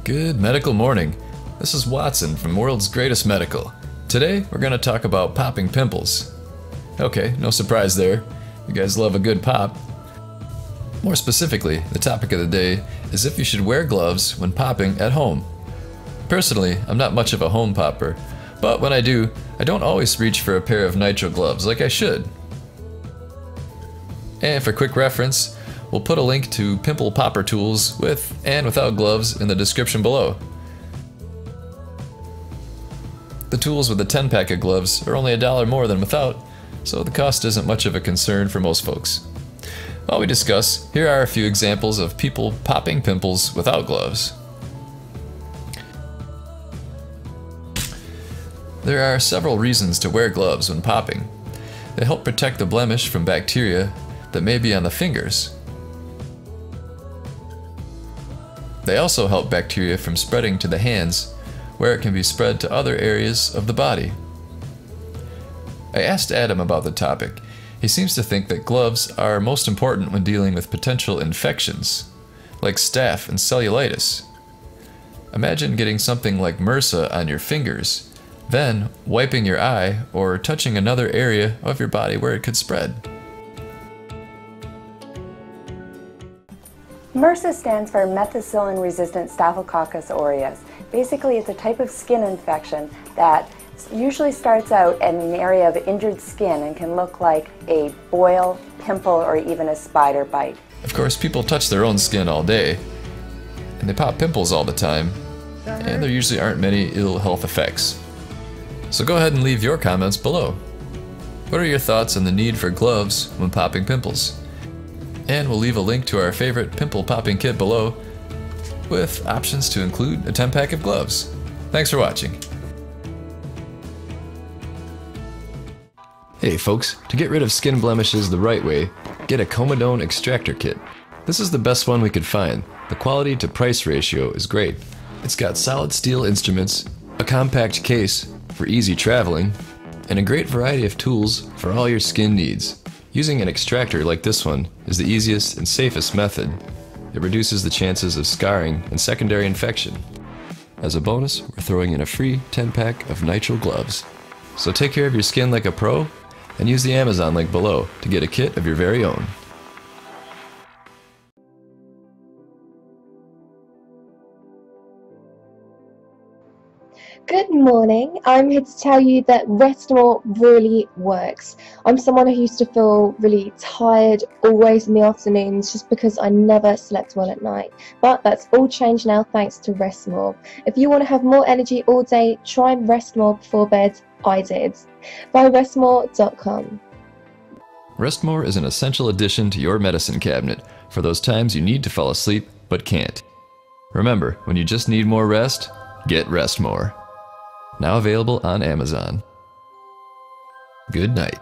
Good medical morning. This is Watson from World's Greatest Medical. Today we're going to talk about popping pimples. Okay, no surprise there. You guys love a good pop. More specifically, the topic of the day is if you should wear gloves when popping at home. Personally, I'm not much of a home popper, but when I do, I don't always reach for a pair of nitrile gloves like I should. And for quick reference, we'll put a link to pimple popper tools with and without gloves in the description below. The tools with the 10-pack of gloves are only $1 more than without, so the cost isn't much of a concern for most folks. While we discuss, here are a few examples of people popping pimples without gloves. There are several reasons to wear gloves when popping. They help protect the blemish from bacteria that may be on the fingers. They also help bacteria from spreading to the hands, where it can be spread to other areas of the body. I asked Adam about the topic. He seems to think that gloves are most important when dealing with potential infections, like staph and cellulitis. Imagine getting something like MRSA on your fingers, then wiping your eye or touching another area of your body where it could spread. MRSA stands for methicillin-resistant Staphylococcus aureus. Basically, it's a type of skin infection that usually starts out in an area of injured skin and can look like a boil, pimple, or even a spider bite. Of course, people touch their own skin all day, and they pop pimples all the time, and there usually aren't many ill health effects. So go ahead and leave your comments below. What are your thoughts on the need for gloves when popping pimples? And we'll leave a link to our favorite pimple popping kit below, with options to include a 10-pack of gloves. Thanks for watching. Hey folks, to get rid of skin blemishes the right way, get a Comedone extractor kit. This is the best one we could find. The quality to price ratio is great. It's got solid steel instruments, a compact case for easy traveling, and a great variety of tools for all your skin needs. Using an extractor like this one is the easiest and safest method. It reduces the chances of scarring and secondary infection. As a bonus, we're throwing in a free 10-pack of nitrile gloves. So take care of your skin like a pro, and use the Amazon link below to get a kit of your very own. Good morning. I'm here to tell you that Rest More really works. I'm someone who used to feel really tired always in the afternoons just because I never slept well at night. But that's all changed now thanks to Rest More. If you want to have more energy all day, try Rest More before bed. I did. Buy restmore.com. Rest More is an essential addition to your medicine cabinet for those times you need to fall asleep but can't. Remember, when you just need more rest, get Rest More. Now available on Amazon. Good night.